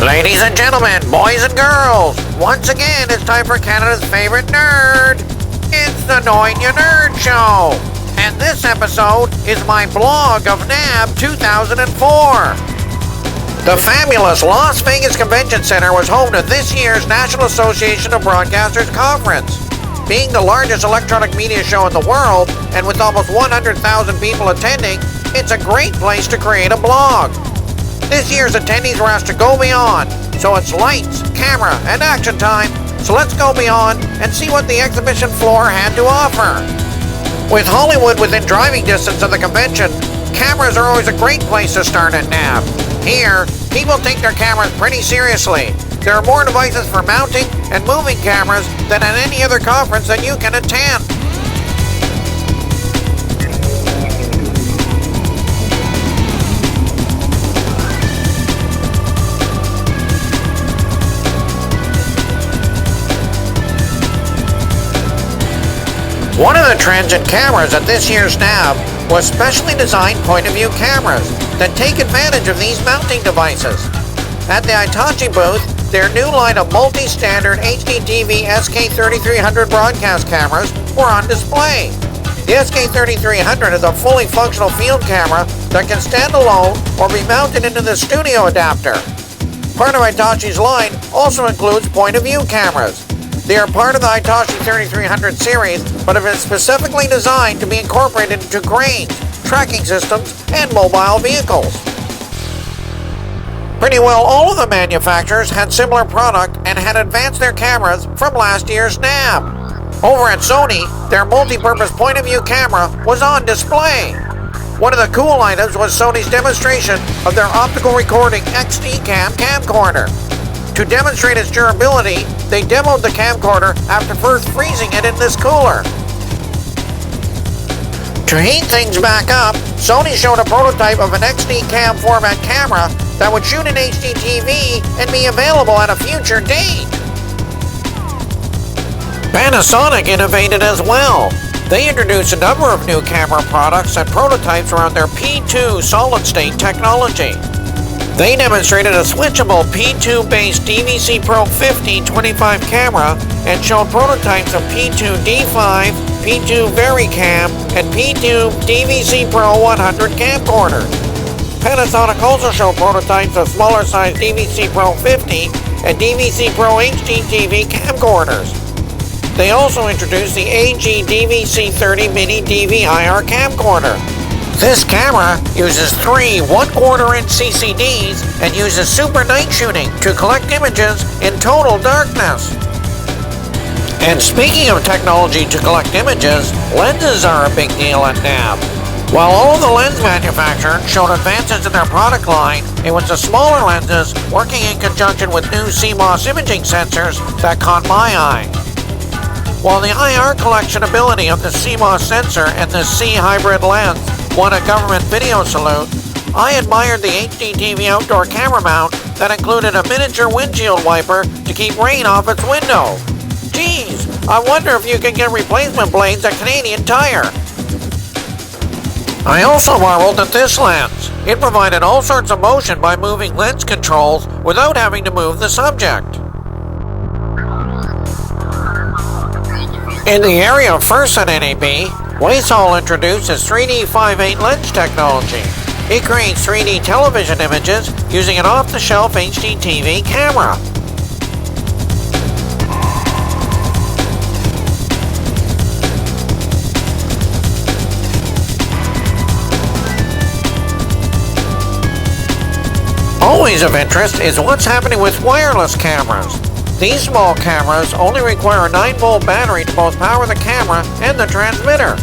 Ladies and gentlemen, boys and girls, once again it's time for Canada's favorite nerd. It's the Nonya Nerd Show. And this episode is my blog of NAB 2004. The fabulous Las Vegas Convention Center was home to this year's National Association of Broadcasters Conference. Being the largest electronic media show in the world, and with almost 100,000 people attending, it's a great place to create a blog. This year's attendees were asked to go beyond, so it's lights, camera, and action time. So let's go beyond and see what the exhibition floor had to offer. With Hollywood within driving distance of the convention, cameras are always a great place to start at NAB. Here, people take their cameras pretty seriously. There are more devices for mounting and moving cameras than at any other conference that you can attend. One of the trends in cameras at this year's NAB was specially designed point-of-view cameras that take advantage of these mounting devices. At the Hitachi booth, their new line of multi-standard HDTV SK3300 broadcast cameras were on display. The SK3300 is a fully functional field camera that can stand alone or be mounted into the studio adapter. Part of Hitachi's line also includes point-of-view cameras. They are part of the Hitachi 3300 series, but have been specifically designed to be incorporated into cranes, tracking systems, and mobile vehicles. Pretty well all of the manufacturers had similar product and had advanced their cameras from last year's NAB. Over at Sony, their multi-purpose point-of-view camera was on display. One of the cool items was Sony's demonstration of their optical recording XD-Cam camcorder. To demonstrate its durability, they demoed the camcorder after first freezing it in this cooler. To heat things back up, Sony showed a prototype of an XD-Cam format camera that would shoot in HDTV and be available at a future date. Panasonic innovated as well. They introduced a number of new camera products and prototypes around their P2 solid-state technology. They demonstrated a switchable P2-based DVC Pro 50 25 camera and showed prototypes of P2 D5, P2 VariCam, and P2 DVC Pro 100 camcorders. Panasonic also showed prototypes of smaller-sized DVC Pro 50 and DVC Pro HDTV camcorders. They also introduced the AG DVC 30 Mini DVIR camcorder. This camera uses three 1/4-inch CCDs and uses super night shooting to collect images in total darkness. And speaking of technology to collect images, lenses are a big deal at NAB. While all of the lens manufacturers showed advances in their product line, it was the smaller lenses working in conjunction with new CMOS imaging sensors that caught my eye. While the IR collection ability of the CMOS sensor and the C hybrid lens won a government video salute, I admired the HDTV outdoor camera mount that included a miniature windshield wiper to keep rain off its window. Geez, I wonder if you can get replacement blades at Canadian Tire. I also marveled at this lens. It provided all sorts of motion by moving lens controls without having to move the subject. In the area of first at NAB, Wacol introduced its 3D 5.8 lens technology. It creates 3D television images using an off-the-shelf HDTV camera. Always of interest is what's happening with wireless cameras. These small cameras only require a 9-volt battery to both power the camera and the transmitter.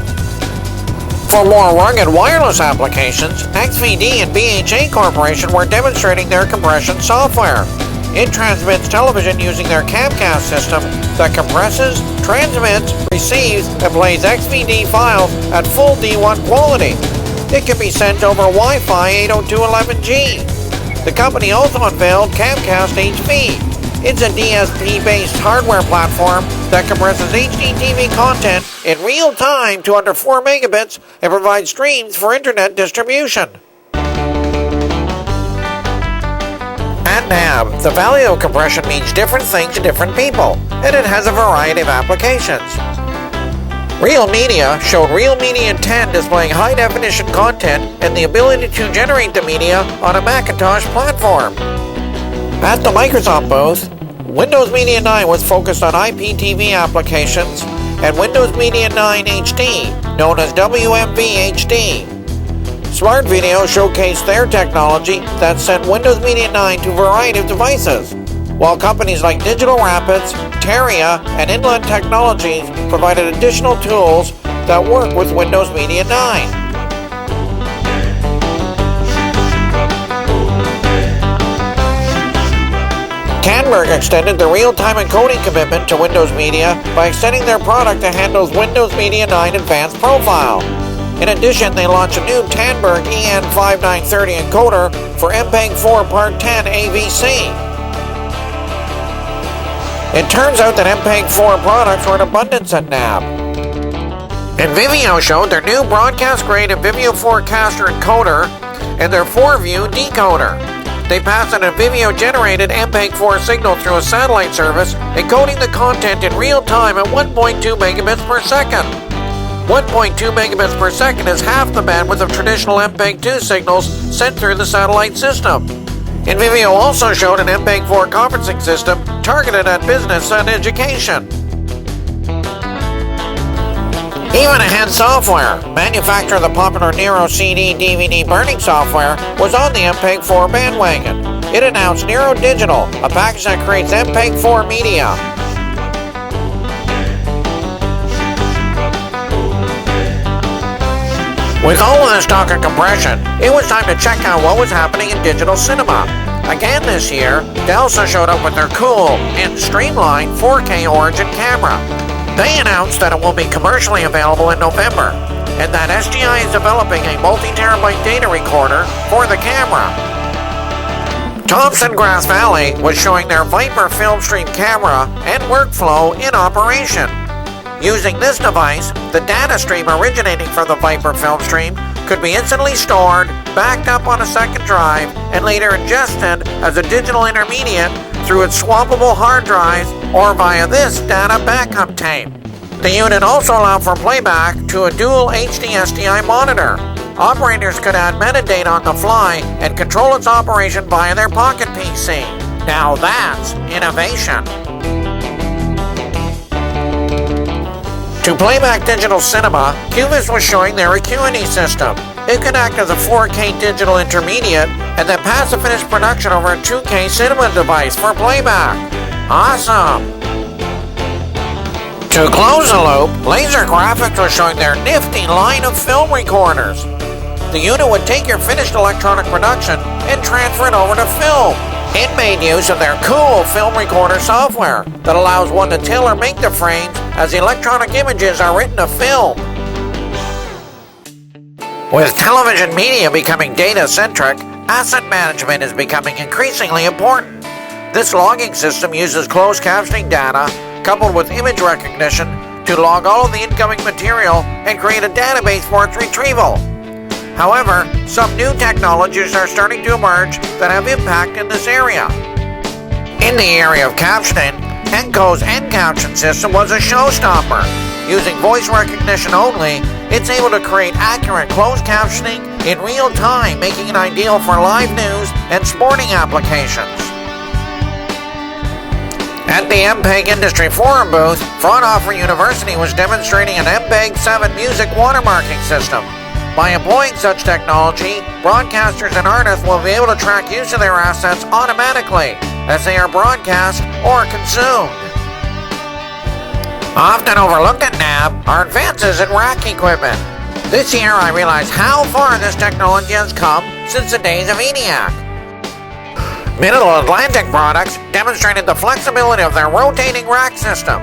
For more rugged wireless applications, XVD and BHA Corporation were demonstrating their compression software. It transmits television using their Camcast system that compresses, transmits, receives, and plays XVD files at full D1 quality. It can be sent over Wi-Fi 802.11g. The company also unveiled Camcast HV. It's a DSP-based hardware platform that compresses HDTV content in real time to under 4 megabits and provides streams for internet distribution. At NAB, the value of compression means different things to different people, and it has a variety of applications. Real Media showed Real Media 10 displaying high-definition content and the ability to generate the media on a Macintosh platform. At the Microsoft booth, Windows Media 9 was focused on IPTV applications and Windows Media 9 HD, known as WMV HD. Smart Video showcased their technology that sent Windows Media 9 to a variety of devices, while companies like Digital Rapids, Teria, and Inland Technologies provided additional tools that work with Windows Media 9. Canberg extended the real-time encoding commitment to Windows Media by extending their product to handle Windows Media 9 Advanced Profile. In addition, they launched a new Canberg EN5930 encoder for MPEG-4 Part 10 AVC. It turns out that MPEG-4 products were in abundance at NAB. And Vimeo showed their new broadcast-grade Vimeo 4Caster encoder and their 4View decoder. They passed on a Vimeo-generated MPEG-4 signal through a satellite service, encoding the content in real time at 1.2 megabits per second. 1.2 megabits per second is half the bandwidth of traditional MPEG-2 signals sent through the satellite system. And Vimeo also showed an MPEG-4 conferencing system targeted at business and education. Even Ahead Software, manufacturer of the popular Nero CD DVD burning software, was on the MPEG-4 bandwagon. It announced Nero Digital, a package that creates MPEG-4 media. With all of this talk of compression, it was time to check out what was happening in digital cinema. Again this year, Delsa showed up with their cool and streamlined 4K Origin camera. They announced that it will be commercially available in November, and that SGI is developing a multi-terabyte data recorder for the camera. Thompson Grass Valley was showing their Viper Filmstream camera and workflow in operation. Using this device, the data stream originating from the Viper Filmstream could be instantly stored, backed up on a second drive, and later ingested as a digital intermediate through its swappable hard drives or via this data backup tape. The unit also allowed for playback to a dual HD SDI monitor. Operators could add metadata on the fly and control its operation via their Pocket PC. Now that's innovation. To playback digital cinema, Cubis was showing their Acuity system. It could act as a 4K digital intermediate and then pass the finished production over a 2K cinema device for playback. Awesome! To close the loop, Laser Graphics was showing their nifty line of film recorders. The unit would take your finished electronic production and transfer it over to film. It made use of their cool film recorder software that allows one to tailor-make the frames as the electronic images are written to film. With television media becoming data-centric, asset management is becoming increasingly important. This logging system uses closed captioning data coupled with image recognition to log all of the incoming material and create a database for its retrieval. However, some new technologies are starting to emerge that have impact in this area. In the area of captioning, Enco's Encaption system was a showstopper. Using voice recognition only, it's able to create accurate closed captioning in real time, making it ideal for live news and sporting applications. At the MPEG Industry Forum booth, Fraunhofer University was demonstrating an MPEG-7 music watermarking system. By employing such technology, broadcasters and artists will be able to track use of their assets automatically as they are broadcast or consumed. Often overlooked at NAB are advances in rack equipment. This year I realized how far this technology has come since the days of ENIAC. Middle Atlantic Products demonstrated the flexibility of their rotating rack system.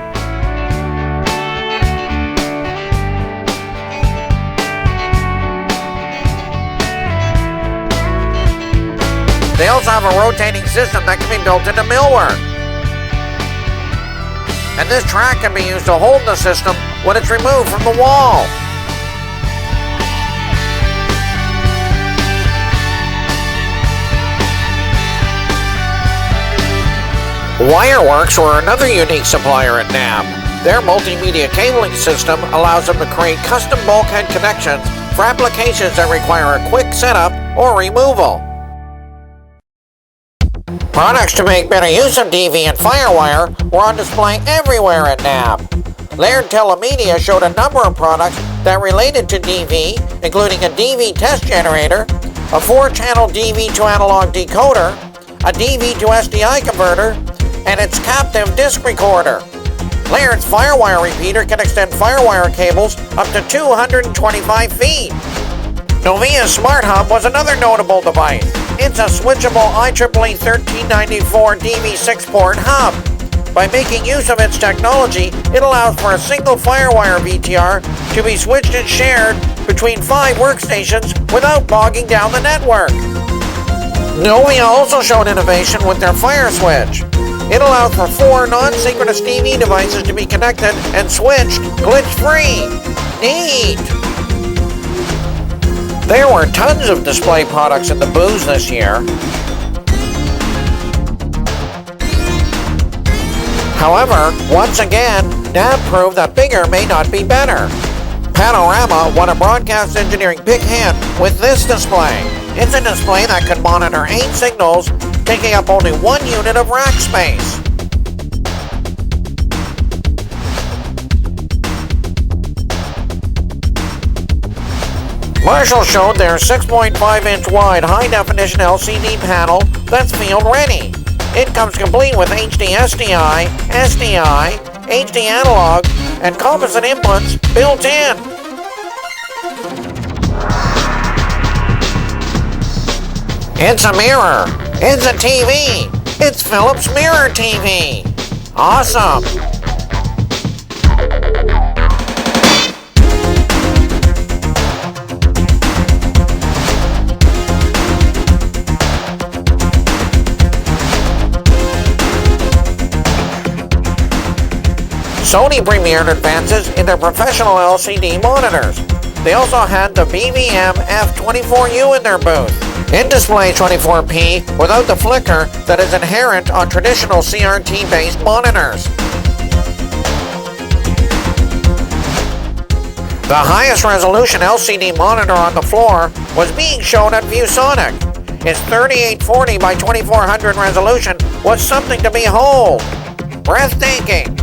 They also have a rotating system that can be built into millwork. And this track can be used to hold the system when it's removed from the wall. Wireworks were another unique supplier at NAB. Their multimedia cabling system allows them to create custom bulkhead connections for applications that require a quick setup or removal. Products to make better use of DV and FireWire were on display everywhere at NAB. Laird Telemedia showed a number of products that related to DV, including a DV test generator, a 4-channel DV to analog decoder, a DV to SDI converter, and its captive disc recorder. Laird's FireWire repeater can extend FireWire cables up to 225 feet. Novia's Smart Hub was another notable device. It's a switchable IEEE 1394 DV6-port hub. By making use of its technology, it allows for a single FireWire VTR to be switched and shared between 5 workstations without bogging down the network. Novia also showed innovation with their Fire Switch. It allows for 4 non-synchronous DV devices to be connected and switched glitch-free. Neat! There were tons of display products in the booth this year. However, once again, NAB proved that bigger may not be better. Panorama won a broadcast engineering big hit with this display. It's a display that can monitor 8 signals, taking up only 1 unit of rack space. Marshall showed their 6.5-inch wide high-definition LCD panel that's field-ready. It comes complete with HD SDI, SDI, HD analog, and composite inputs built in. It's a mirror. It's a TV. It's Philips Mirror TV. Awesome. Sony premiered advances in their professional LCD monitors. They also had the BVM F24U in their booth. It displays 24p without the flicker that is inherent on traditional CRT-based monitors. The highest resolution LCD monitor on the floor was being shown at ViewSonic. Its 3840 by 2400 resolution was something to behold. Breathtaking.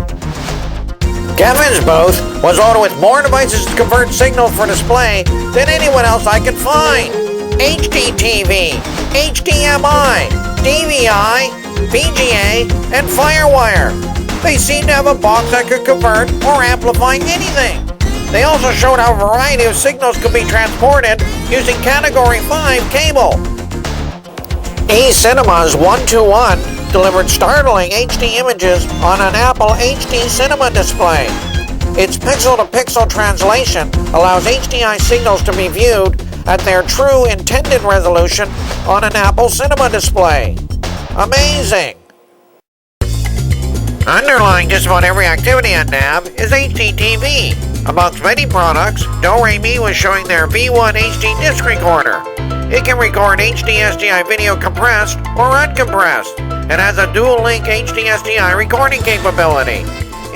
Kevin's booth was loaded with more devices to convert signals for display than anyone else I could find. HDTV, HDMI, DVI, VGA, and FireWire. They seemed to have a box that could convert or amplify anything. They also showed how a variety of signals could be transported using Category 5 cable. eCinema's 121 delivered startling HD images on an Apple HD Cinema display. Its pixel-to-pixel translation allows HDI signals to be viewed at their true intended resolution on an Apple Cinema display. Amazing! Underlying just about every activity at NAB is HDTV. Amongst many products, Do-Re-Mi was showing their V1 HD disc recorder. It can record HD SDI video compressed or uncompressed, and has a dual-link HD SDI recording capability.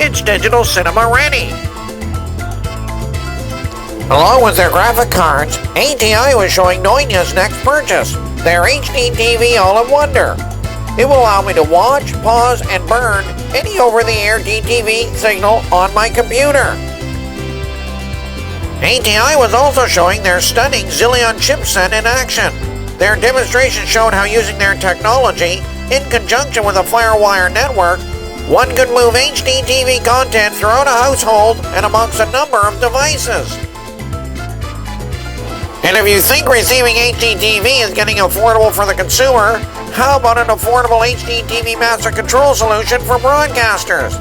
It's digital cinema ready. Along with their graphic cards, ATI was showing Nonya's next purchase, their HD TV All-in-Wonder. It will allow me to watch, pause, and burn any over-the-air DTV signal on my computer. ATI was also showing their stunning Xilion chipset in action. Their demonstration showed how using their technology, in conjunction with a FireWire network, one could move HD TV content throughout a household and amongst a number of devices. And if you think receiving HD TV is getting affordable for the consumer, how about an affordable HD TV master control solution for broadcasters?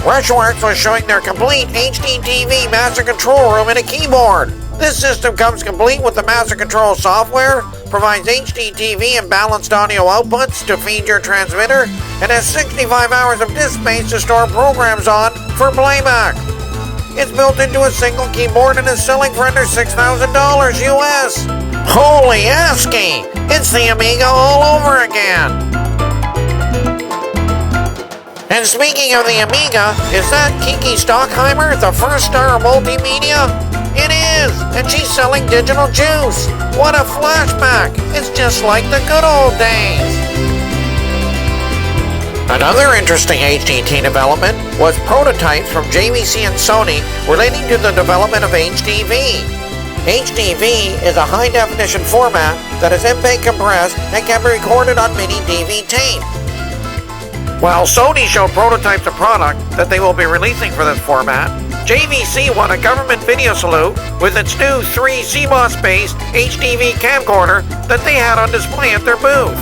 Rushworks was showing their complete HD TV master control room and a keyboard. This system comes complete with the master control software, provides HD TV and balanced audio outputs to feed your transmitter, and has 65 hours of disk space to store programs on for playback. It's built into a single keyboard and is selling for under $6,000 US. Holy ASCII! It's the Amiga all over again. And speaking of the Amiga, is that Kiki Stockheimer the first star of multimedia? It is, and she's selling digital juice. What a flashback! It's just like the good old days. Another interesting HDT development was prototypes from JVC and Sony relating to the development of HDV. HDV is a high-definition format that is MPEG compressed and can be recorded on mini DV tape. While Sony showed prototypes of product that they will be releasing for this format, JVC won a government video salute with its new 3 CMOS-based HDV camcorder that they had on display at their booth.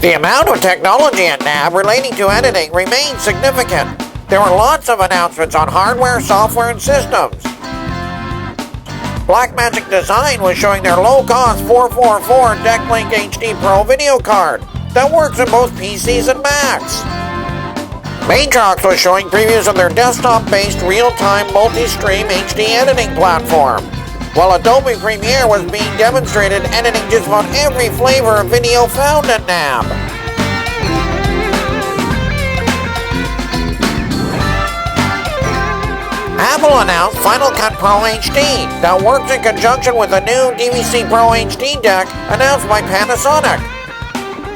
The amount of technology at NAB relating to editing remains significant. There were lots of announcements on hardware, software, and systems. Blackmagic Design was showing their low-cost 444 DeckLink HD Pro video card that works in both PCs and Macs. Matrox was showing previews of their desktop-based real-time multi-stream HD editing platform, while Adobe Premiere was being demonstrated editing just about every flavor of video found at NAB. Apple announced Final Cut Pro HD that works in conjunction with a new DVC Pro HD deck announced by Panasonic.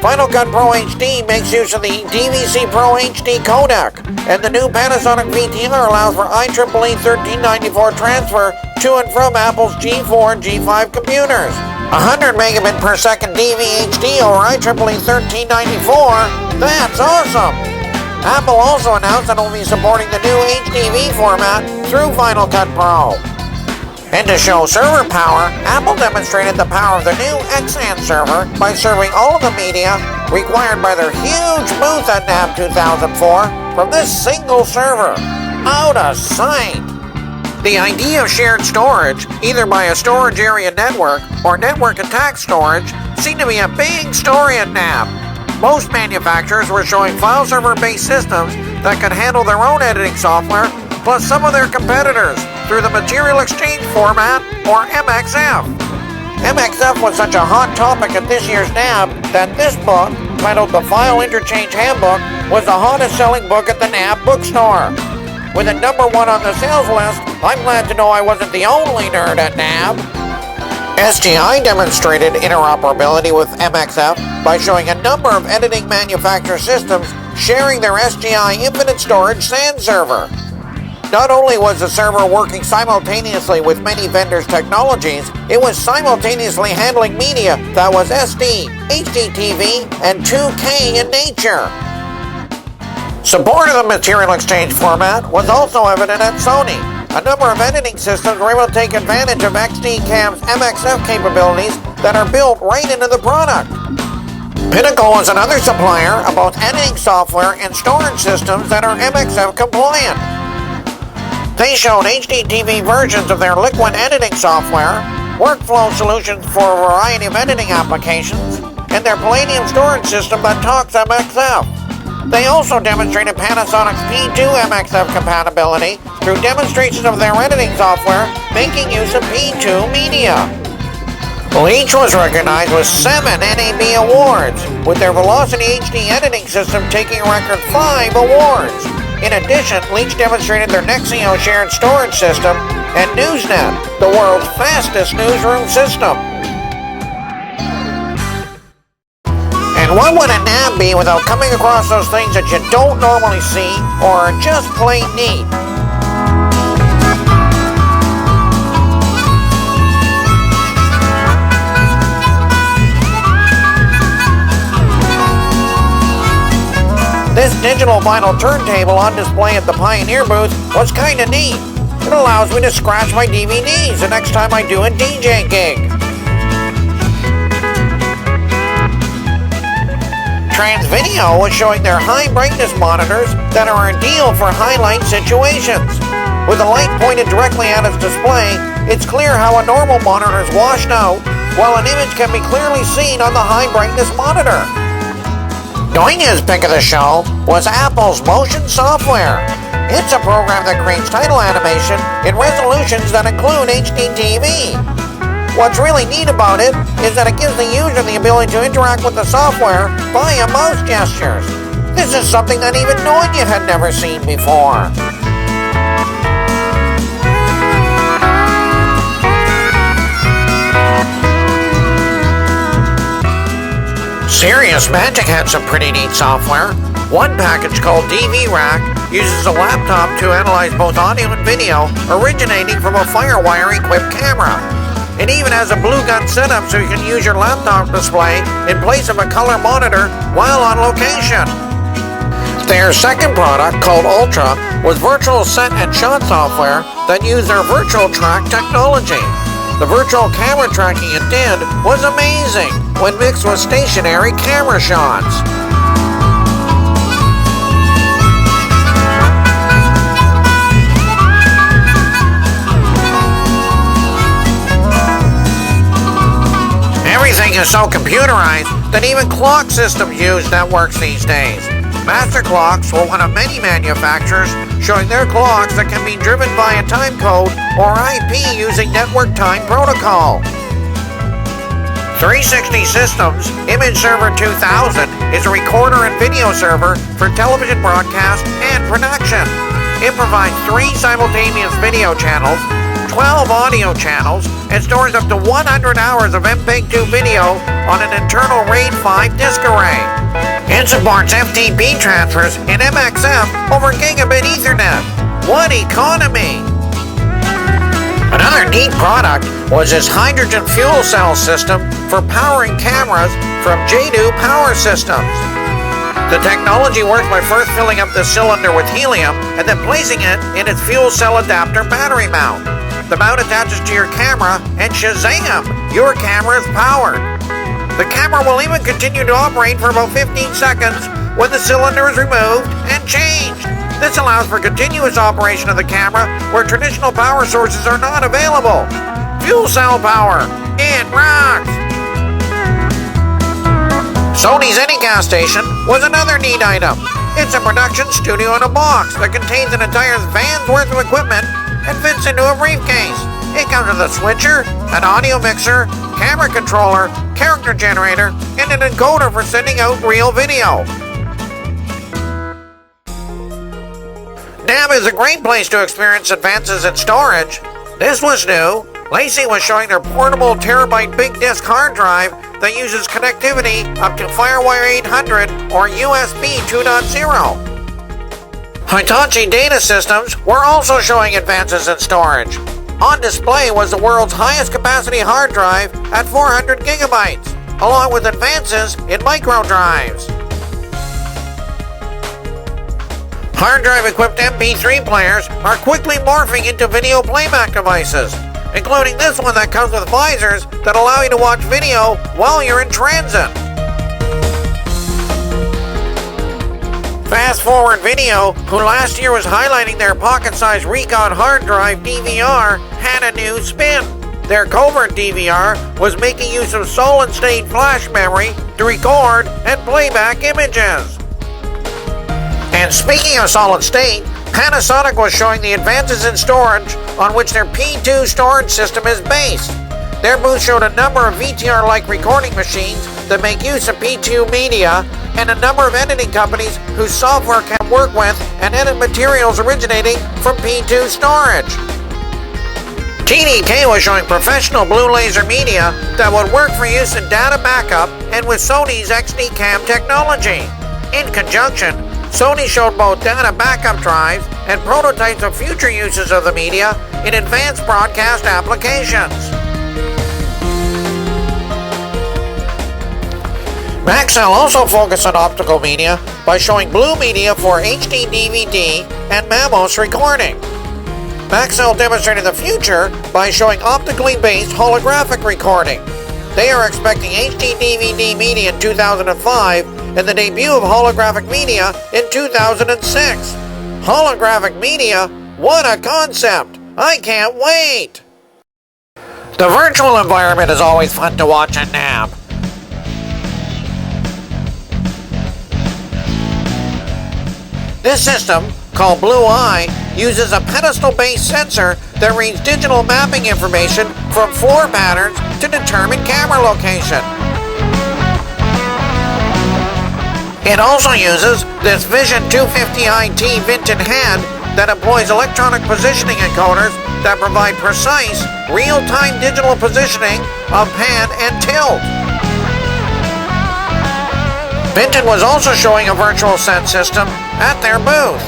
Final Cut Pro HD makes use of the DVC Pro HD codec, and the new Panasonic VTR allows for IEEE 1394 transfer to and from Apple's G4 and G5 computers. 100 megabit per second DVHD over IEEE 1394? That's awesome! Apple also announced that it will be supporting the new HDV format through Final Cut Pro. And to show server power, Apple demonstrated the power of the new Xan server by serving all of the media required by their huge booth at NAB 2004 from this single server. Out of sight! The idea of shared storage, either by a storage area network or network attached storage, seemed to be a big story at NAB. Most manufacturers were showing file server-based systems that could handle their own editing software, plus some of their competitors, through the Material Exchange format, or MXF. MXF was such a hot topic at this year's NAB that this book, titled The File Interchange Handbook, was the hottest selling book at the NAB bookstore. With a #1 on the sales list, I'm glad to know I wasn't the only nerd at NAB. SGI demonstrated interoperability with MXF by showing a number of editing manufacturer systems sharing their SGI Infinite Storage SAN server. Not only was the server working simultaneously with many vendors' technologies, it was simultaneously handling media that was SD, HDTV, and 2K in nature. Support of the Material Exchange format was also evident at Sony. A number of editing systems were able to take advantage of XDCAM's MXF capabilities that are built right into the product. Pinnacle was another supplier of both editing software and storage systems that are MXF compliant. They showed HDTV versions of their Liquid editing software, workflow solutions for a variety of editing applications, and their Palladium storage system that talks MXF. They also demonstrated Panasonic's P2 MXF compatibility through demonstrations of their editing software making use of P2 media. Leech was recognized with 7 NAB awards, with their Velocity HD editing system taking a record 5 awards. In addition, Leech demonstrated their Nexio shared storage system and NewsNet, the world's fastest newsroom system. And what would a NAB be without coming across those things that you don't normally see or are just plain neat? This digital vinyl turntable on display at the Pioneer booth was kinda neat. It allows me to scratch my DVDs the next time I do a DJ gig. Transvideo was showing their high brightness monitors that are ideal for highlight situations. With the light pointed directly at its display, it's clear how a normal monitor is washed out, while an image can be clearly seen on the high brightness monitor. Nonya's pick of the show was Apple's Motion software. It's a program that creates title animation in resolutions that include HDTV. What's really neat about it is that it gives the user the ability to interact with the software via mouse gestures. This is something that even Nonya had never seen before. Serious Magic had some pretty neat software. One package called DV Rack uses a laptop to analyze both audio and video originating from a FireWire-equipped camera. It even has a blue gun setup so you can use your laptop display in place of a color monitor while on location. Their second product, called Ultra, was virtual set and shot software that used their virtual track technology. The virtual camera tracking it did was amazing when mixed with stationary camera shots. Everything is so computerized that even clock systems use networks these days. Master Clocks were one of many manufacturers showing their clocks that can be driven by a time code or IP using network time protocol. 360 Systems Image Server 2000 is a recorder and video server for television broadcast and production. It provides 3 simultaneous video channels, 12 audio channels, and stores up to 100 hours of MPEG-2 video on an internal RAID 5 disk array. It supports FTP transfers in MXF over Gigabit Ethernet. What economy! Another neat product was this hydrogen fuel cell system for powering cameras from Jadu Power Systems. The technology works by first filling up the cylinder with helium and then placing it in its fuel cell adapter battery mount. The mount attaches to your camera and shazam! Your camera is powered. The camera will even continue to operate for about 15 seconds when the cylinder is removed and changed. This allows for continuous operation of the camera where traditional power sources are not available. Fuel cell power. It rocks! Sony's Anycast Station was another neat item. It's a production studio in a box that contains an entire van's worth of equipment and fits into a briefcase. It comes with a switcher, an audio mixer, camera controller, character generator, and an encoder for sending out real video. NAB is a great place to experience advances in storage. This was new. Lacey was showing their portable terabyte big disk hard drive that uses connectivity up to FireWire 800 or USB 2.0. Hitachi Data Systems were also showing advances in storage. On display was the world's highest capacity hard drive at 400 gigabytes, along with advances in micro drives. Hard drive-equipped MP3 players are quickly morphing into video playback devices, including this one that comes with visors that allow you to watch video while you're in transit. Fast Forward Video, who last year was highlighting their pocket-sized Recon hard drive DVR, had a new spin. Their covert DVR was making use of solid-state flash memory to record and play back images. And speaking of solid-state, Panasonic was showing the advances in storage on which their P2 storage system is based. Their booth showed a number of VTR-like recording machines that make use of P2 media and a number of editing companies whose software can work with and edit materials originating from P2 storage. TDK was showing professional blue laser media that would work for use in data backup and with Sony's XD Cam technology. In conjunction, Sony showed both data backup drives and prototypes of future uses of the media in advanced broadcast applications. Maxell also focused on optical media by showing blue media for HD DVD and Mamos recording. Maxell demonstrated the future by showing optically based holographic recording. They are expecting HD DVD media in 2005 and the debut of holographic media in 2006. Holographic media? What a concept! I can't wait! The virtual environment is always fun to watch at NAB. This system, called Blue Eye, uses a pedestal-based sensor that reads digital mapping information from floor patterns to determine camera location. It also uses this Vision 250 IT Vinton head that employs electronic positioning encoders that provide precise, real-time digital positioning of pan and tilt. Vinton was also showing a virtual set system at their booth.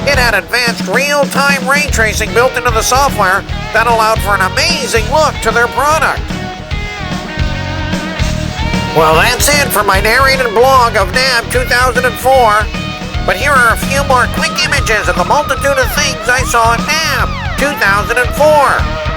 It had advanced real-time ray tracing built into the software that allowed for an amazing look to their product. Well, that's it for my narrated blog of NAB 2004. But here are a few more quick images of the multitude of things I saw at NAB 2004.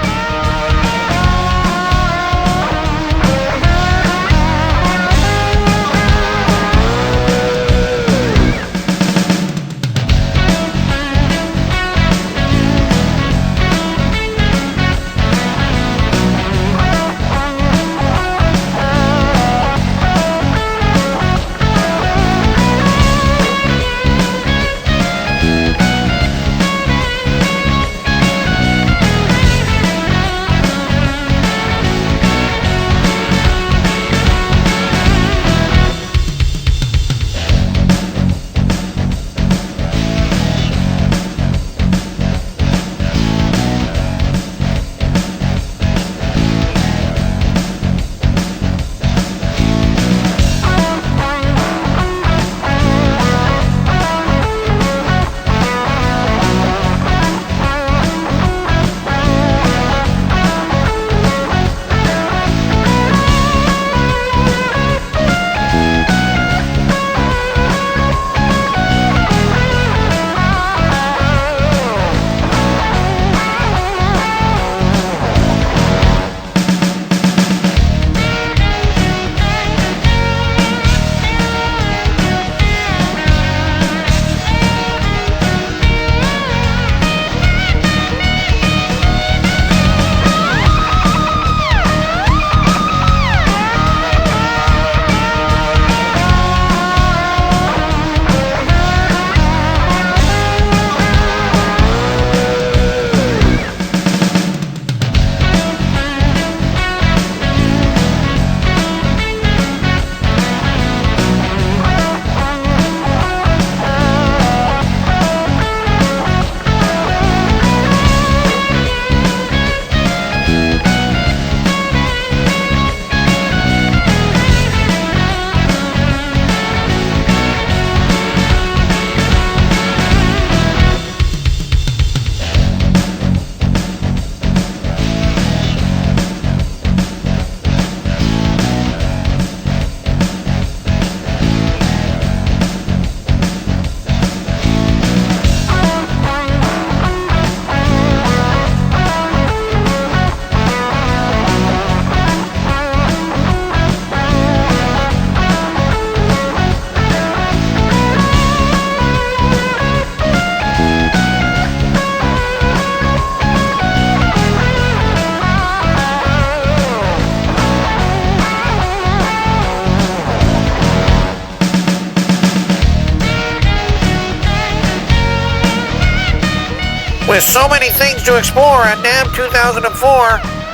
With so many things to explore at NAB 2004,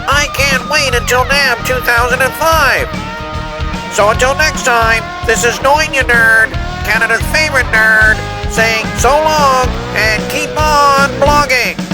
I can't wait until NAB 2005. So until next time, this is Nonya Nerd, Canada's favorite nerd, saying so long and keep on blogging.